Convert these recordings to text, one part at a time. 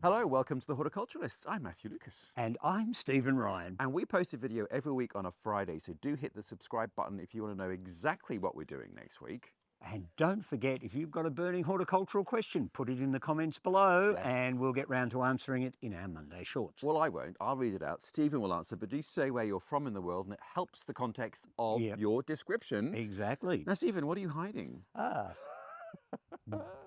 Hello, welcome to the Horticulturalists. I'm Matthew Lucas. And I'm Stephen Ryan. And we post a video every week on a Friday, so do hit the subscribe button if you want to know exactly what we're doing next week. And don't forget, if you've got a burning horticultural question, put it in the comments below Yes. and we'll get round to answering it in our Monday Shorts. Well, I won't. I'll read it out. Stephen will answer, but do say where you're from in the world and it helps the context of your description. Exactly. Now, Stephen, what are you hiding?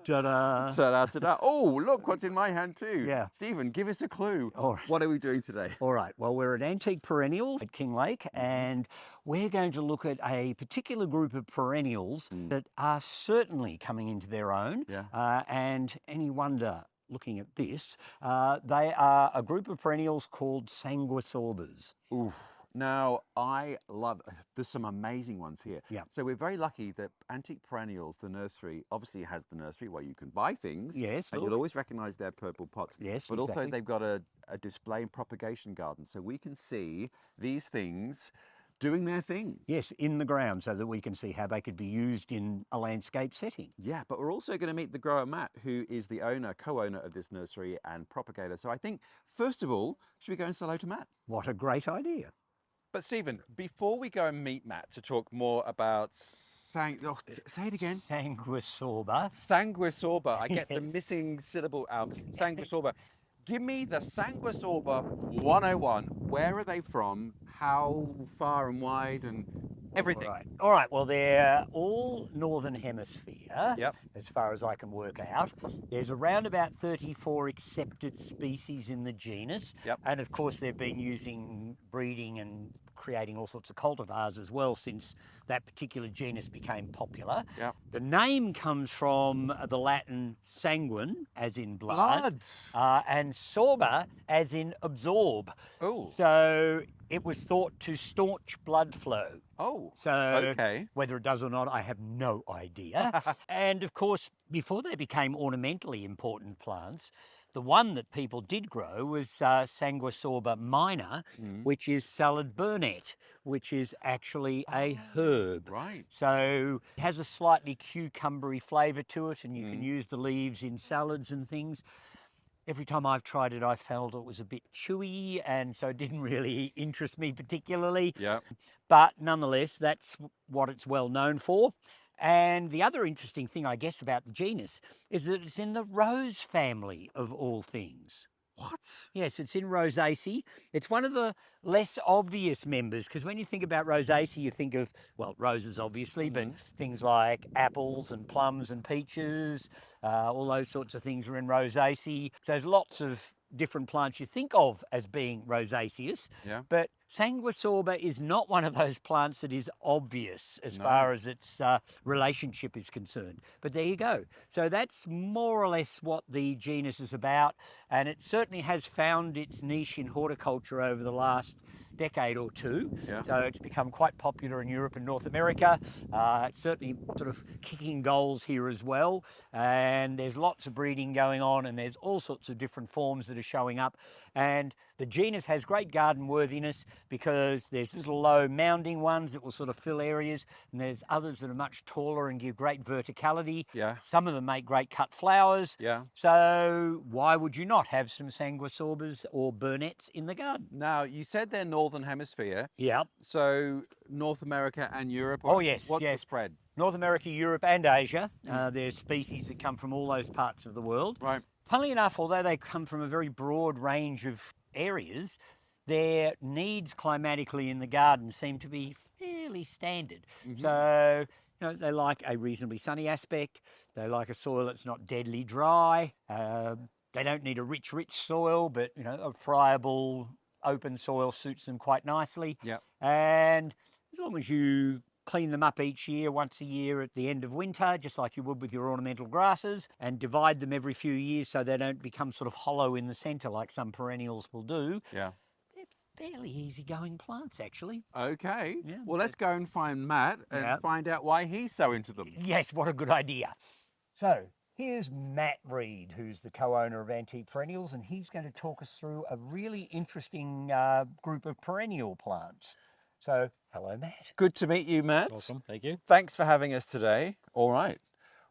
Ta-da! Ta-da, ta-da. Oh, look what's in my hand too. Yeah. Stephen, give us a clue. All right. What are we doing today? All right, well, we're at Antique Perennials at King Lake, and we're going to look at a particular group of perennials that are certainly coming into their own. Yeah. And any wonder, looking at this, they are a group of perennials called Sanguisorbas. Oof. Now, I love, there's some amazing ones here. Yeah. So we're very lucky that Antique Perennials, the nursery, obviously has the nursery where you can buy things. Yes. And you'll always recognize their purple pots. Yes, but also exactly. they've got a display and propagation garden. So we can see these things doing their thing. Yes, in the ground, so that we can see how they could be used in a landscape setting. Yeah, but we're also going to meet the grower Matt, who is the owner, co-owner of this nursery and propagator. So I think, first of all, should we go and say hello to Matt? What a great idea. But Stephen, before we go and meet Matt to talk more about say it again. Sanguisorba. Sanguisorba. I get the missing syllable out. Sanguisorba. Give me the Sanguisorba 101. Where are they from? How far and wide and everything? All right. Well, they're all Northern Hemisphere, Yep. as far as I can work out. There's around about 34 accepted species in the genus. Yep. And of course, they've been using breeding and creating all sorts of cultivars as well since that particular genus became popular. Yep. The name comes from the Latin sanguine, as in blood. And sorba, as in absorb. Oh. So it was thought to staunch blood flow. Oh, So okay. whether it does or not, I have no idea. And of course, before they became ornamentally important plants, the one that people did grow was Sanguisorba minor, which is salad burnet, which is actually a herb. Right. So it has a slightly cucumbery flavour to it, and you can use the leaves in salads and things. Every time I've tried it, I felt it was a bit chewy, and so it didn't really interest me particularly. Yeah. But nonetheless, that's what it's well known for. And the other interesting thing, I guess, about the genus is that it's in the rose family of all things. What? Yes, it's in Rosaceae. It's one of the less obvious members, because when you think about Rosaceae, you think of, well, roses obviously, but things like apples and plums and peaches, all those sorts of things are in Rosaceae. So there's lots of different plants you think of as being rosaceous, but Sanguisorba is not one of those plants that is obvious as far as its relationship is concerned. But there you go. So that's more or less what the genus is about, and it certainly has found its niche in horticulture over the last decade or two. So it's become quite popular in Europe and North America. It's certainly sort of kicking goals here as well, and there's lots of breeding going on, and there's all sorts of different forms that are showing up. And the genus has great garden worthiness because there's little low mounding ones that will sort of fill areas, and there's others that are much taller and give great verticality. Some of them make great cut flowers. So why would you not have some Sanguisorbas or burnets in the garden? Now, you said they're Northern Hemisphere. Yeah. So North America and Europe? Oh, yes. What's the spread? North America, Europe and Asia. There's species that come from all those parts of the world. Right. Funnily enough, although they come from a very broad range of areas, their needs climatically in the garden seem to be fairly standard. So, you know, they like a reasonably sunny aspect. They like a soil that's not deadly dry. They don't need a rich soil, but, you know, a friable, open soil suits them quite nicely. And as long as you clean them up each year, once a year at the end of winter, just like you would with your ornamental grasses, and divide them every few years so they don't become sort of hollow in the centre like some perennials will do. They're fairly easygoing plants, actually. Okay. Well, let's go and find Matt and find out why he's so into them. Yes, what a good idea. So here's Matt Reed, who's the co-owner of Antique Perennials, and he's going to talk us through a really interesting group of perennial plants. So, hello, Matt. Good to meet you, Matt. Welcome, thank you. Thanks for having us today. All right.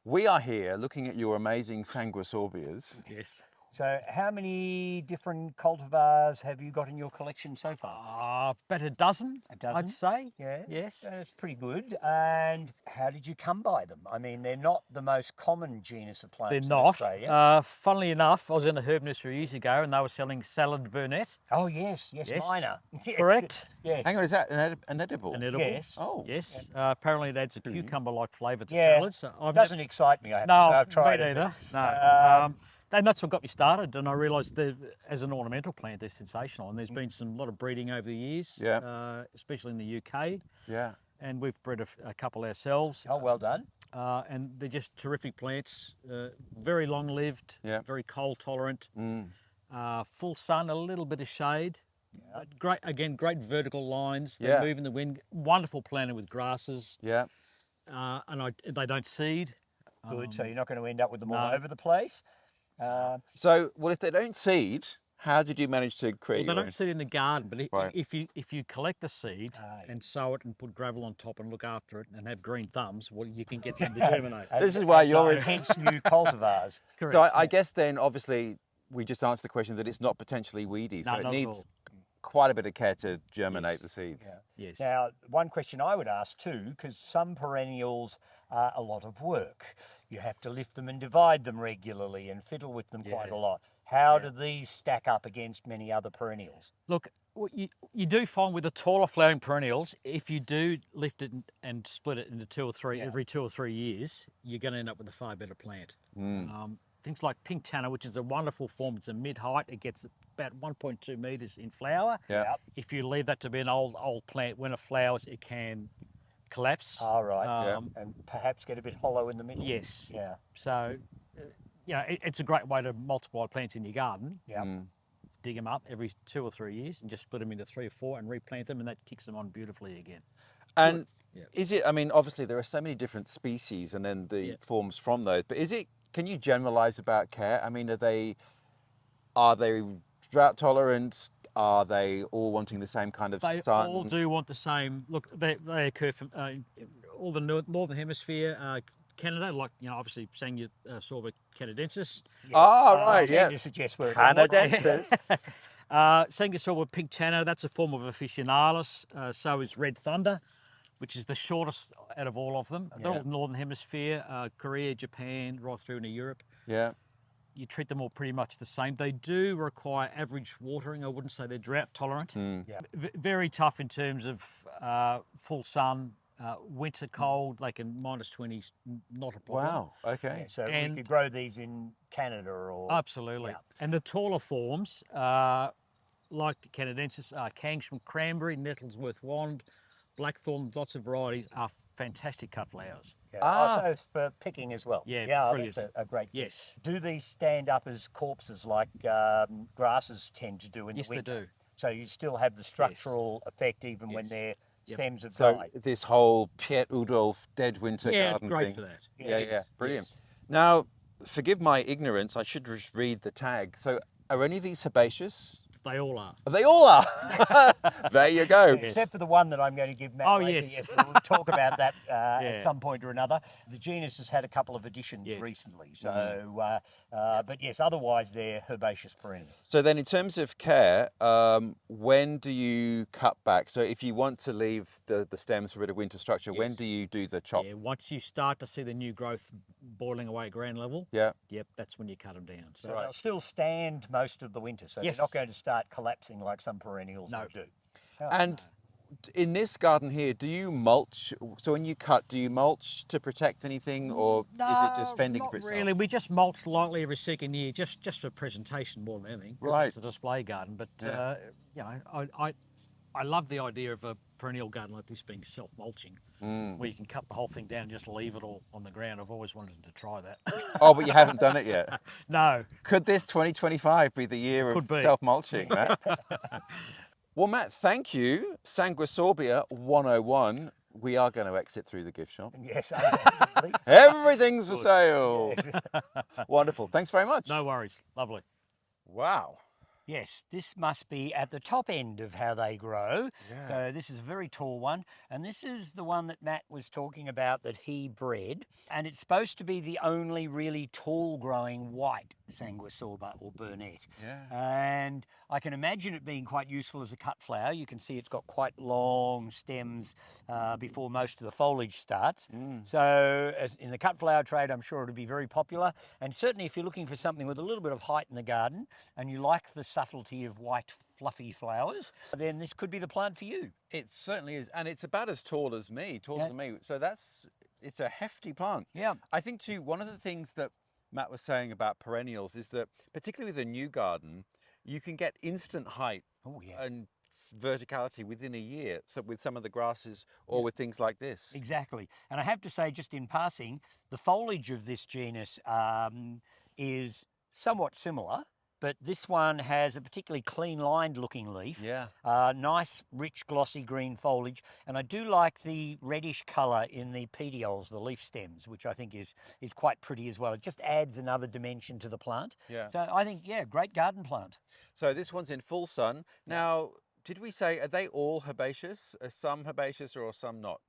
We are here looking at your amazing Sanguisorbias. Yes. So how many different cultivars have you got in your collection so far? About a dozen, A dozen? I'd say. Yeah. Yes. That's pretty good. And how did you come by them? I mean, they're not the most common genus of plants They're in not. Australia. Funnily enough, I was in a herb nursery years ago and they were selling salad burnet. Oh, yes, Yes. minor. Yes. Correct. Yes. Hang on, is that an edible? An edible. Yes. Oh. Yes. Apparently it adds a cucumber-like flavour to Yeah. salads. So I've Doesn't excite me, I have to No, say. I've tried me it. neither. but, No. And that's what got me started. And I realised that as an ornamental plant, they're sensational. And there's been a lot of breeding over the years, Yeah. especially in the UK. Yeah. And we've bred a couple ourselves. Oh, well done. And they're just terrific plants, very long-lived, Yeah. very cold tolerant, Mm. full sun, a little bit of shade. Great vertical lines. They Yeah. move in the wind. Wonderful planted with grasses, Yeah. and they don't seed. Good. So you're not going to end up with them all no. over the place. So, well, if they don't seed, how did you manage to create Well, they your don't seed in the garden, but Right. if you collect the seed Ah, and sow it and put gravel on top and look after it and have green thumbs, well, you can get some to germinate. This is why you're in- hence new cultivars. Correct. So I guess then, obviously, we just answered the question that it's not potentially weedy, so No, it not at needs all. quite a bit of care to germinate the seeds. Yeah. Yes. Now, one question I would ask too, because some perennials are a lot of work. You have to lift them and divide them regularly and fiddle with them quite a Yeah. lot. How do these stack up against many other perennials? Look, what you do find with the taller flowering perennials, if you do lift it and split it into every 2 or 3 years, you're going to end up with a far better plant. Things like pink Tanna, which is a wonderful form, it's a mid-height, it gets about 1.2 metres in flower. Yeah. Yep. If you leave that to be an old plant, when it flowers, it can collapse. All right. Yeah. And perhaps get a bit hollow in the middle. Yes. Yeah. So, it's a great way to multiply plants in your garden. Yeah. Dig them up every 2 or 3 years and just split them into 3 or 4 and replant them, and that kicks them on beautifully again. And Yeah. is it, I mean, obviously there are so many different species and then the forms from those, but can you generalize about care? I mean, are they drought tolerant? Are they all wanting the same kind of They sun? all do want the same. Look, they occur from all the northern hemisphere. Canada, like obviously Sanguisorba canadensis. Ah, I right, tend yeah. to suggest we're Canadensis. Sanguisorba pink Tanna, that's a form of officinalis. So is Red Thunder, which is the shortest out of all of them. They're all northern hemisphere, Korea, Japan, right through into Europe. Yeah. You treat them all pretty much the same. They do require average watering. I wouldn't say they're drought tolerant. Yeah. Very tough in terms of full sun, winter cold. They can -20, not a problem. Wow. Okay. So we And- could grow these in Canada or... Absolutely. Yeah. And the taller forms, like canadensis, Kangsham cranberry, Nettlesworth wand, blackthorn, lots of varieties are fantastic cut flowers. Yeah. Ah. Also for picking as well. Yeah, Yeah, brilliant. that's a great... Yes. Do these stand up as corpses like grasses tend to do in Yes, the they winter? do. So you still have the structural effect even when Yes. their Yep. stems have So died. this whole Piet Udolf dead winter Yeah, garden great thing. for that. Yeah, yeah, brilliant. Yes. Now, forgive my ignorance, I should just read the tag. So are any of these herbaceous? They all are. They all are. There you go. Except for the one that I'm going to give Matt Oh, later. yes. We'll talk about that at Yeah. some point or another. The genus has had a couple of additions Yes. recently. So, but yes, otherwise they're herbaceous perennials. So then in terms of care, when do you cut back? So if you want to leave the stems for a bit of winter structure, when Yes. do you do the chop? Yeah, once you start to see the new growth boiling away at ground level, Yeah. yep, that's when you cut them down. So So they'll still stand most of the winter. So Yes. they're not going to start collapsing like some perennials No. do. And in this garden here, do you mulch? So when you cut, do you mulch to protect anything, or is it just fending not for itself? really. We just mulch lightly every second year, just for presentation more than anything. 'Cause Right. It's a display garden, but Yeah. I love the idea of a perennial garden like this being self-mulching, Mm. where you can cut the whole thing down and just leave it all on the ground. I've always wanted to try that. Oh, but you haven't done it yet. No. Could this 2025 be the year of Could be. self-mulching, right? Well, Matt, thank you. Sanguisorbia 101. We are going to exit through the gift shop. Yes, undoubtedly. Everything's for sale. Wonderful. Thanks very much. No worries. Lovely. Wow. Yes, this must be at the top end of how they grow. Yeah. So this is a very tall one. And this is the one that Matt was talking about that he bred. And it's supposed to be the only really tall growing white Sanguisorba or Burnet. Yeah. And I can imagine it being quite useful as a cut flower. You can see it's got quite long stems before most of the foliage starts. So in the cut flower trade, I'm sure it'll be very popular. And certainly if you're looking for something with a little bit of height in the garden and you like the subtlety of white fluffy flowers, then this could be the plant for you. It certainly is. And it's about as tall as me, taller Yeah. than me. So it's a hefty plant. Yeah. I think too, one of the things that Matt was saying about perennials is that particularly with a new garden, you can get instant height Oh, yeah. and verticality within a year. So with some of the grasses or with things like this. Exactly. And I have to say, just in passing, the foliage of this genus is somewhat similar, but this one has a particularly clean lined looking leaf. Yeah. Nice, rich, glossy green foliage. And I do like the reddish colour in the petioles, the leaf stems, which I think is quite pretty as well. It just adds another dimension to the plant. Yeah. So I think, yeah, great garden plant. So this one's in full sun. Now, did we say, are they all herbaceous? Are some herbaceous or some not?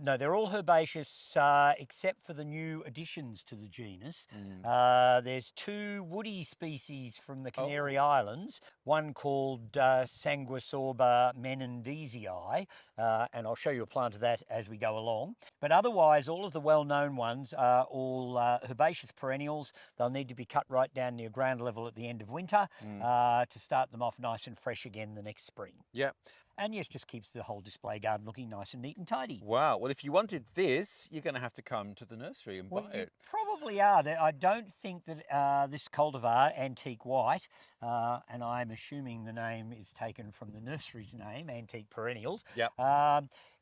No, they're all herbaceous except for the new additions to the genus. There's two woody species from the Canary Islands, one called Sanguisorba menendezii, and I'll show you a plant of that as we go along. But otherwise, all of the well-known ones are all herbaceous perennials. They'll need to be cut right down near ground level at the end of winter to start them off nice and fresh again the next spring. Yeah. And yes, just keeps the whole display garden looking nice and neat and tidy. Wow. Well, if you wanted this, you're going to have to come to the nursery and buy You it. probably are. I don't think that this cultivar, Antique White, and I'm assuming the name is taken from the nursery's name, Antique Perennials. Yep.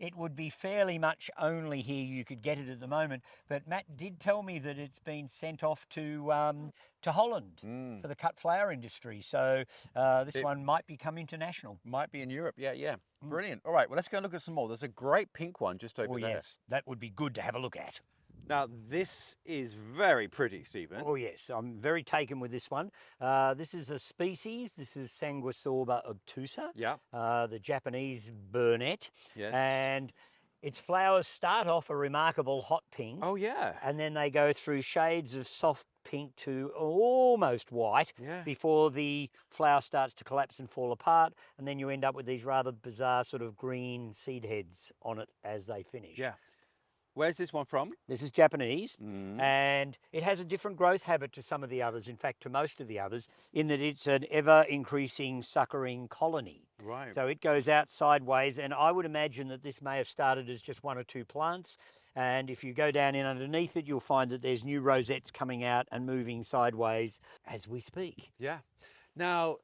It would be fairly much only here you could get it at the moment. But Matt did tell me that it's been sent off to Holland for the cut flower industry. So this one might become international. Might be in Europe. Yeah, yeah. Brilliant. All right. Well, let's go and look at some more. There's a great pink one just over there. Yes, that would be good to have a look at. Now, this is very pretty, Stephen. Oh, yes, I'm very taken with this one. This is a species. This is Sanguisorba obtusa, Yeah. the Japanese burnet. Yes. And its flowers start off a remarkable hot pink. Oh, yeah. And then they go through shades of soft pink to almost white Yeah. before the flower starts to collapse and fall apart. And then you end up with these rather bizarre sort of green seed heads on it as they finish. Yeah. Where's this one from? This is Japanese, and it has a different growth habit to some of the others, in fact, to most of the others, in that it's an ever-increasing suckering colony. Right. So it goes out sideways, and I would imagine that this may have started as just one or two plants, and if you go down in underneath it, you'll find that there's new rosettes coming out and moving sideways as we speak. Yeah. Now,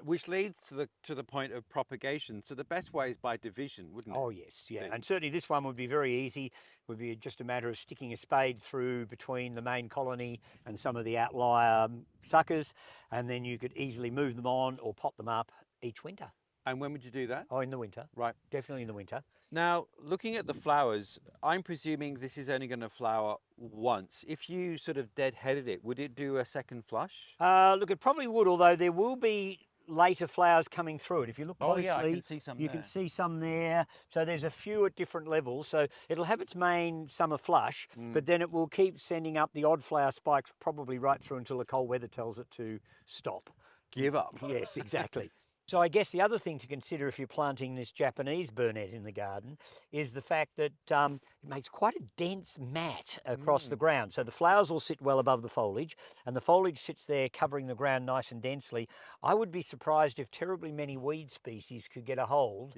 which leads to the point of propagation. So the best way is by division, wouldn't it? Oh, yes, yeah. And certainly this one would be very easy. It would be just a matter of sticking a spade through between the main colony and some of the outlier suckers, and then you could easily move them on or pot them up each winter. And when would you do that? Oh, in the winter. Right. Definitely in the winter. Now, looking at the flowers, I'm presuming this is only going to flower once. If you sort of deadheaded it, would it do a second flush? Look, it probably would, although there will be later flowers coming through it. If you look closely, yeah, I can see some you there. can see some there. So there's a few at different levels. So it'll have its main summer flush, but then it will keep sending up the odd flower spikes probably right through until the cold weather tells it to stop. Give up. Yes, exactly. So I guess the other thing to consider if you're planting this Japanese burnet in the garden is the fact that it makes quite a dense mat across the ground. So the flowers will sit well above the foliage, and the foliage sits there covering the ground nice and densely. I would be surprised if terribly many weed species could get a hold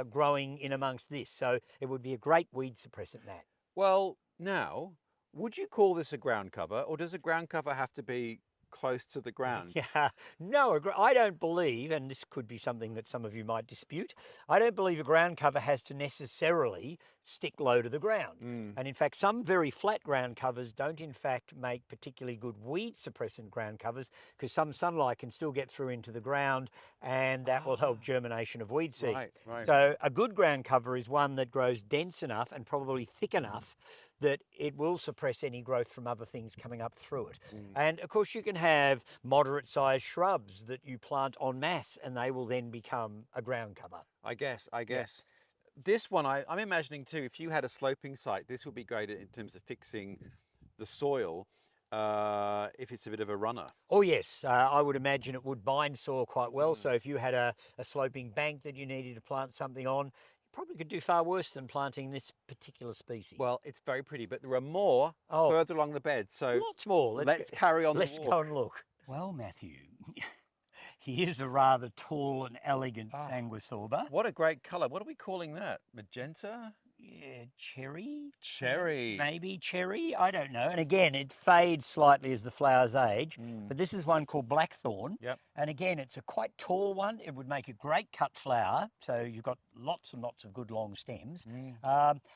growing in amongst this. So it would be a great weed suppressant mat. Well, now, would you call this a ground cover, or does a ground cover have to be close to the ground? Yeah, no, I don't believe, and this could be something that some of you might dispute, I don't believe a ground cover has to necessarily stick low to the ground. Mm. And in fact, some very flat ground covers don't in fact make particularly good weed suppressant ground covers, because some sunlight can still get through into the ground, and that will help germination of weed seed. Right, right. So a good ground cover is one that grows dense enough and probably thick enough that it will suppress any growth from other things coming up through it. And of course you can have moderate sized shrubs that you plant en masse, and they will then become a ground cover. I guess. This one, I'm imagining too, if you had a sloping site, this would be great in terms of fixing the soil if it's a bit of a runner. Oh yes, I would imagine it would bind soil quite well. So if you had a sloping bank that you needed to plant something on, probably could do far worse than planting this particular species. Well, it's very pretty, but there are more further along the bed. So lots more. Let's carry on. Let's go and look. Well, Matthew, here's a rather tall and elegant Sanguisorba. What a great colour. What are we calling that? Magenta? Yeah, cherry? Cherry. Maybe cherry, I don't know. And again, it fades slightly as the flowers age, but this is one called Blackthorn. Yep. And again, it's a quite tall one. It would make a great cut flower. So you've got lots and lots of good long stems.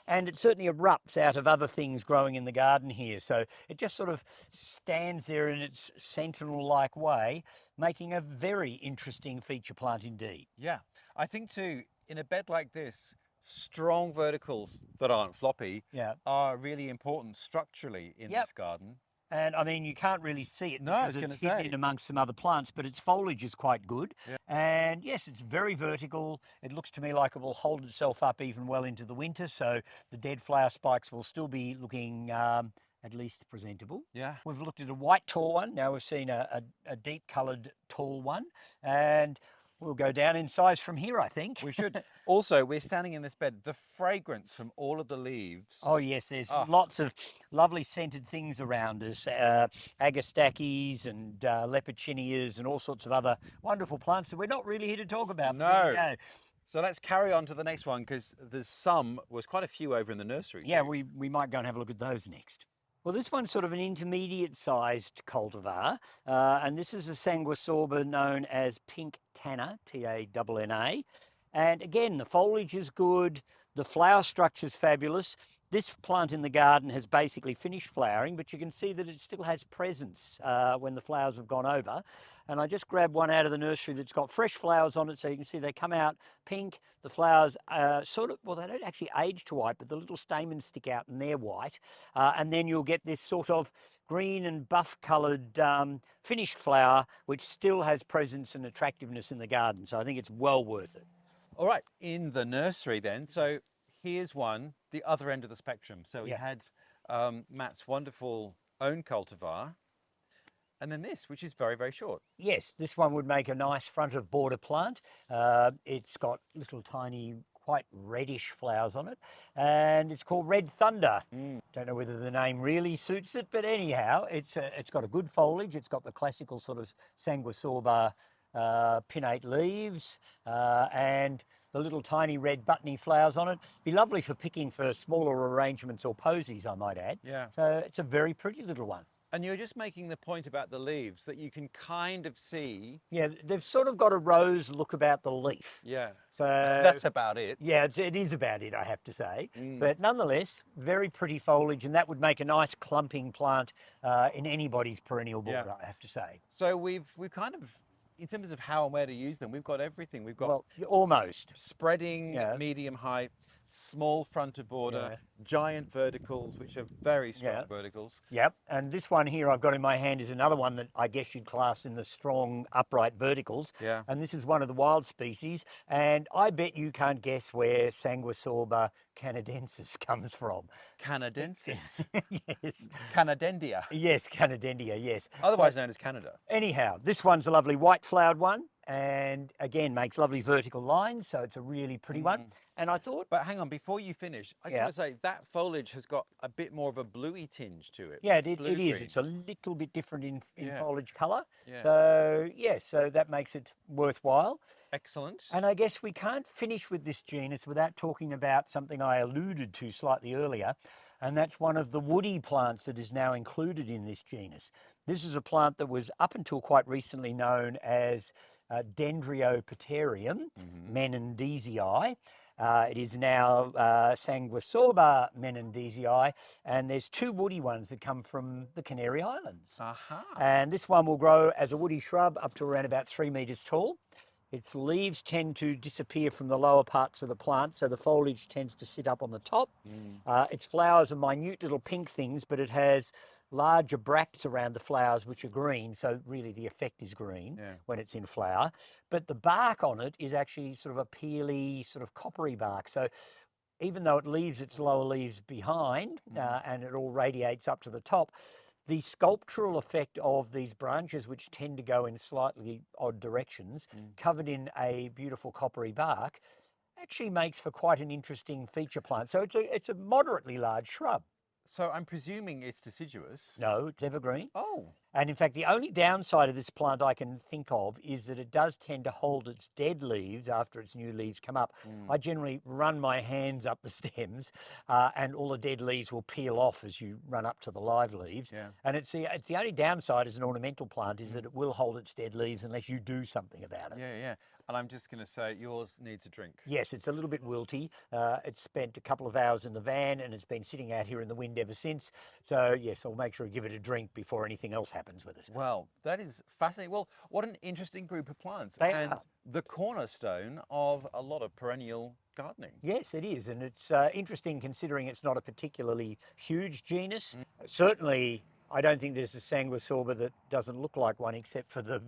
And it certainly erupts out of other things growing in the garden here. So it just sort of stands there in its sentinel-like way, making a very interesting feature plant indeed. Yeah, I think too, in a bed like this, strong verticals that aren't floppy are really important structurally in this garden. And I mean, you can't really see it No, because it's hidden in amongst some other plants, but its foliage is quite good. Yeah. And yes, it's very vertical. It looks to me like it will hold itself up even well into the winter. So the dead flower spikes will still be looking at least presentable. Yeah. We've looked at a white tall one. Now we've seen a deep coloured tall one. And we'll go down in size from here, I think. We should. Also, we're standing in this bed. The fragrance from all of the leaves. Oh, yes, there's lots of lovely scented things around us. Agastaches and leopardchinias and all sorts of other wonderful plants that we're not really here to talk about. No. So let's carry on to the next one, because there's quite a few over in the nursery. Yeah, we might go and have a look at those next. Well, this one's sort of an intermediate-sized cultivar, and this is a Sanguisorba known as pink Tanna, T-A-N-N-A. And again, the foliage is good, the flower structure's fabulous. This plant in the garden has basically finished flowering, but you can see that it still has presence when the flowers have gone over. And I just grabbed one out of the nursery that's got fresh flowers on it, so you can see they come out pink. The flowers sort of, well, they don't actually age to white, but the little stamens stick out and they're white. And then you'll get this sort of green and buff coloured finished flower, which still has presence and attractiveness in the garden. So I think it's well worth it. All right, in the nursery then. So here's one, the other end of the spectrum. So we had Matt's wonderful own cultivar, and then this, which is very, very short. Yes, this one would make a nice front of border plant. It's got little tiny quite reddish flowers on it, and it's called Red Thunder. Don't know whether the name really suits it, but anyhow, it's got a good foliage. It's got the classical sort of Sanguisorba pinnate leaves and the little tiny red buttony flowers on it. Be lovely for picking for smaller arrangements or posies, I might add. Yeah. So it's a very pretty little one. And you're just making the point about the leaves that you can kind of see. Yeah, they've sort of got a rose look about the leaf. Yeah. So that's about it. Yeah, it is about it, I have to say. But nonetheless, very pretty foliage, and that would make a nice clumping plant in anybody's perennial border, I have to say. So we've kind of, in terms of how and where to use them, we've got everything. We've got, well, almost spreading, medium height, small fronted border, giant verticals, which are very strong verticals. Yep, and this one here I've got in my hand is another one that I guess you'd class in the strong upright verticals. Yeah. And this is one of the wild species, and I bet you can't guess where Sanguisorba canadensis comes from. Canadensis? Yes. Canadendia? Yes, Canadendia, yes. Otherwise known as Canada. Anyhow, this one's a lovely white flowered one, and again makes lovely vertical lines, so it's a really pretty one. And I thought, but hang on, before you finish, I just want to say that foliage has got a bit more of a bluey tinge to it. Yeah, it is. It's a little bit different in foliage colour. Yeah. So so that makes it worthwhile. Excellent. And I guess we can't finish with this genus without talking about something I alluded to slightly earlier, and that's one of the woody plants that is now included in this genus. This is a plant that was up until quite recently known as Dendriopaterium menendezii, It is now Sanguisorba menendezii, and there's 2 woody ones that come from the Canary Islands. Aha. And this one will grow as a woody shrub up to around about 3 metres tall. Its leaves tend to disappear from the lower parts of the plant, so the foliage tends to sit up on the top. Its flowers are minute little pink things, but it has larger bracts around the flowers which are green, so really the effect is green when it's in flower. But the bark on it is actually sort of a peely, sort of coppery bark. So even though it leaves its lower leaves behind and it all radiates up to the top, the sculptural effect of these branches, which tend to go in slightly odd directions, covered in a beautiful coppery bark, actually makes for quite an interesting feature plant. So it's a moderately large shrub. So I'm presuming it's deciduous. No, it's evergreen. Oh. And in fact, the only downside of this plant I can think of is that it does tend to hold its dead leaves after its new leaves come up. I generally run my hands up the stems and all the dead leaves will peel off as you run up to the live leaves. And it's the only downside as an ornamental plant is that it will hold its dead leaves unless you do something about it. Yeah. And I'm just going to say yours needs a drink. Yes, it's a little bit wilty. It's spent a couple of hours in the van and it's been sitting out here in the wind ever since. So yes, I'll make sure to give it a drink before anything else happens with it. Well, that is fascinating. Well, what an interesting group of plants. They and are. The cornerstone of a lot of perennial gardening. Yes, it is. And it's interesting considering it's not a particularly huge genus. Certainly, I don't think there's a Sanguisorba that doesn't look like one except for the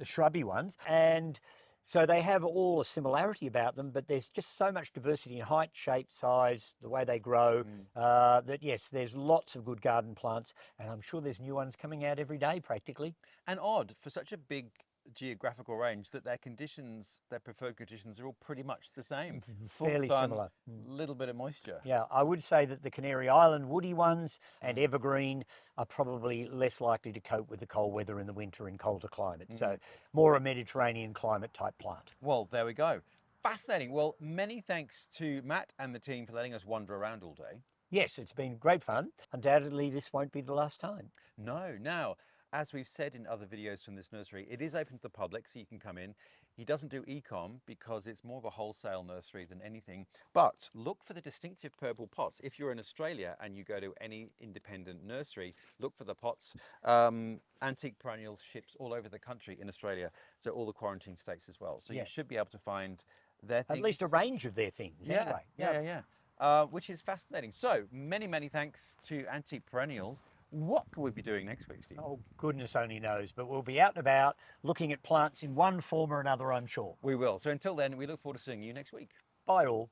shrubby ones. And so they have all a similarity about them, but there's just so much diversity in height, shape, size, the way they grow, that yes, there's lots of good garden plants, and I'm sure there's new ones coming out every day practically. And odd for such a big geographical range that their conditions, their preferred conditions are all pretty much the same. Fairly Full sun, similar. little bit of moisture. Yeah, I would say that the Canary Island woody ones and evergreen are probably less likely to cope with the cold weather in the winter in colder climates. So more a Mediterranean climate type plant. Well, there we go. Fascinating. Well, many thanks to Matt and the team for letting us wander around all day. Yes, it's been great fun. Undoubtedly, this won't be the last time. No, now, as we've said in other videos from this nursery, it is open to the public, so you can come in. He doesn't do e-com because it's more of a wholesale nursery than anything. But look for the distinctive purple pots. If you're in Australia and you go to any independent nursery, look for the pots. Antique Perennials ships all over the country in Australia, so all the quarantine states as well. So you should be able to find their things. At least a range of their things, anyway. Yeah. Which is fascinating. So many thanks to Antique Perennials. What could we be doing next week, Steve? Oh, goodness only knows, but we'll be out and about looking at plants in one form or another, I'm sure. We will. So until then, we look forward to seeing you next week. Bye all.